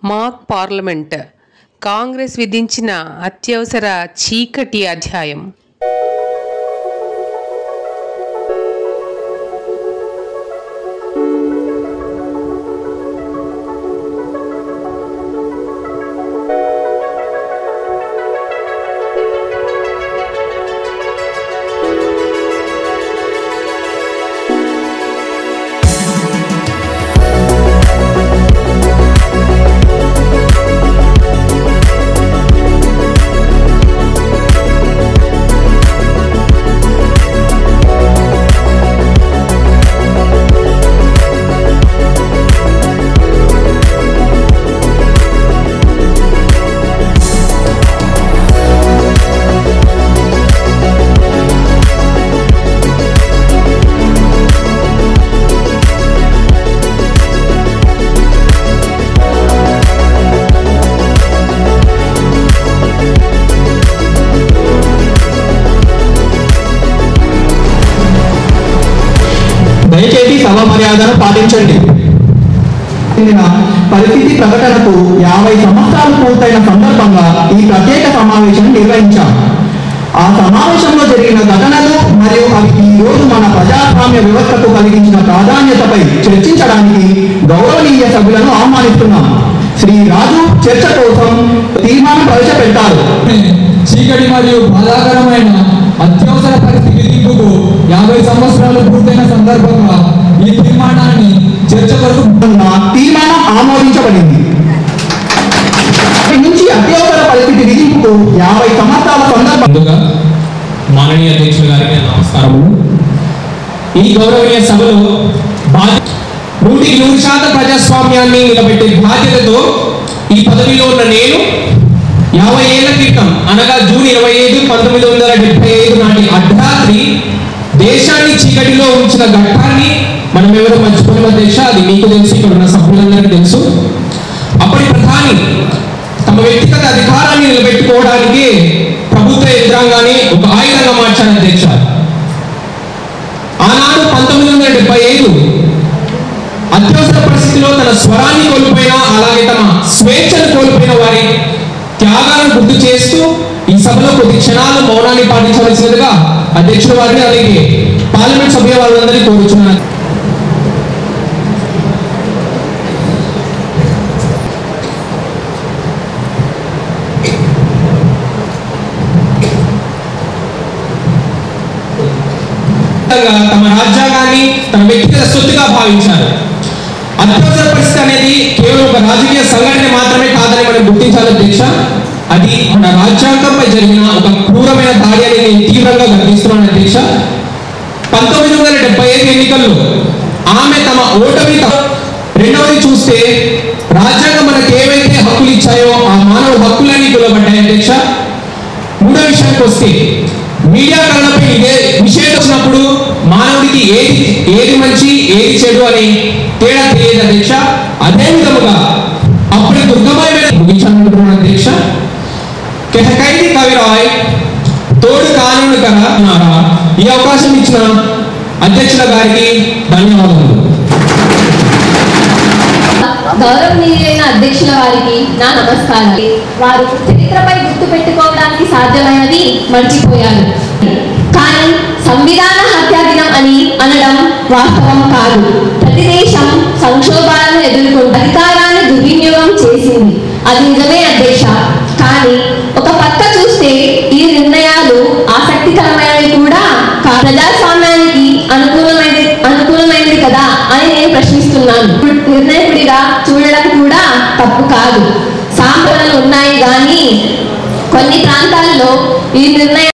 మాక్ parliament Congress విధించిన అత్యవసర చీకటి అధ్యాయం. దయచేసి సభ మర్యాదను పాటించండి. పరిస్థితి ప్రకటనకు 50 సంవత్సరాలు పూర్తయిన సందర్భంగా ఈ ప్రత్యేక సమావేశం నిర్వహించాం. ఆ సమావేశంలో జరిగిన ఘటనలు మరియు అవి ఈ రోజు మన ప్రజాస్వామ్య వ్యవస్థకు కలిగించిన ప్రాధాన్యతపై చర్చించడానికి గౌరవనీయ సభ్యులను ఆహ్వానిస్తున్నాం. శ్రీ రాజు చర్చ కోసం తీర్మానం ప్రవేశపెట్టారు. చీకటి మరియు బాధాకరమైన అత్యవసర పరిస్థితి విధింపుకు 50 సంవత్సరాలు పూర్తయిన సందర్భంగా ఈ తీర్మానాన్ని చర్చ కొరకు తీర్మానం ఆమోదించబడింది. నుంచి అత్యవసర పరిస్థితి విధింపుకు 50 సంవత్సరాల సందర్భంగా మాననీయ అధ్యక్షుల గారికి నమస్కారములు. ఈ గౌరవనీయ సభలో 100% ప్రజాస్వామ్యాన్ని నిలబెట్టే బాధ్యతతో ఈ పదవిలో ఉన్న నేను 50 ఏళ్ల క్రితం అనగా జూన్ 25, 1975 నాటి అర్ధరాత్రి దేశాన్ని చీకటిలో ఉంచిన ఘట్టాన్ని మనం ఎవరో మర్చిపోయిన దేశ అది మీకు తెలుసు, ఇక్కడ ఉన్న సభ్యులందరికీ తెలుసు. అప్పటి ప్రధాని తమ వ్యక్తిగత అధికారాన్ని నిలబెట్టుకోవడానికి ప్రభుత్వ యంత్రాంగాన్ని ఒక ఆయుధంగా మార్చారు అధ్యక్ష. ఆనాడు 1975 అత్యవసర పరిస్థితిలో తన స్వరాన్ని కోల్పోయిన, అలాగే తమ స్వేచ్ఛను కోల్పోయిన వారి త్యాగాలను గుర్తు చేస్తూ ఈ సభలో కొద్ది క్షణాలు మౌనాన్ని పాటించవలసినదిగా అధ్యక్షుల వారిని అలాగే పార్లమెంట్ సభ్యుల వారందరినీ కోరుచున్నారు. తమ రాజ్యాంగాన్ని తమ వ్యక్తిగత సొత్తుగా భావించారు. అత్యవసర పరిస్థితి అనేది కేవలం ఒక రాజకీయ సంఘటన మాత్రమే కాదని మనం గుర్తించాలి అధ్యక్ష. అది మన రాజ్యాంగంపై జరిగిన ఒక క్రూరమైన దాడి అని నేను తీవ్రంగా గర్విస్తున్నాను అధ్యక్ష. 1975 ఎన్నికల్లో ఆమె తమ ఓటమి. రెండవది చూస్తే రాజ్యాంగం మనకు ఏవైతే హక్కులు ఇచ్చాయో ఆ మానవ హక్కులన్నీ కొలబడ్డాయి అధ్యక్ష. మూడో విషయానికి వస్తే మీడియాకరణపై ఇదే నిషేధం వచ్చినప్పుడు మానవుడికి ఏది మంచి ఏది చెడు అని తేడా తెలియదు అధ్యక్ష. అదే విధముగా అప్పటి దుర్గమమైన ముగించాలనుకుంటున్నాను అధ్యక్ష. కెహకైది కవిరాయ్ తోడు కానూను కన్నారా. ఈ అవకాశం ఇచ్చిన అధ్యక్షుల గారికి ధన్యవాదాలు. గౌరవనీయులైన అధ్యక్షుల వారికి నా నమస్కారాలు. వారు చరిత్రపై గుర్తు పెట్టుకోవడానికి సాధ్యమైనది మర్చిపోయారు. కానీ సంవిధాన హత్యా దినం అని అనడం వాస్తవం కాదు. ప్రతి దేశం సంక్షోభాలను ఎదుర్కొంటూ అధికారాన్ని దుర్వినియోగం చేసింది, అది నిజమే అధ్యక్ష. కానీ ఒక పక్క చూస్తే ఈ నిర్ణయాలు ఆసక్తికరమైనవి కూడా ప్రజాస్వామ్యానికి అనుకూలమైనది కదా అని నేను ప్రశ్నిస్తున్నాను. నిర్ణయకుడిగా చూడడం కూడా తప్పు కాదు. సాంప్రదాయాలు ఉన్నాయి కానీ కొన్ని ప్రాంతాల్లో ఈ నిర్ణయం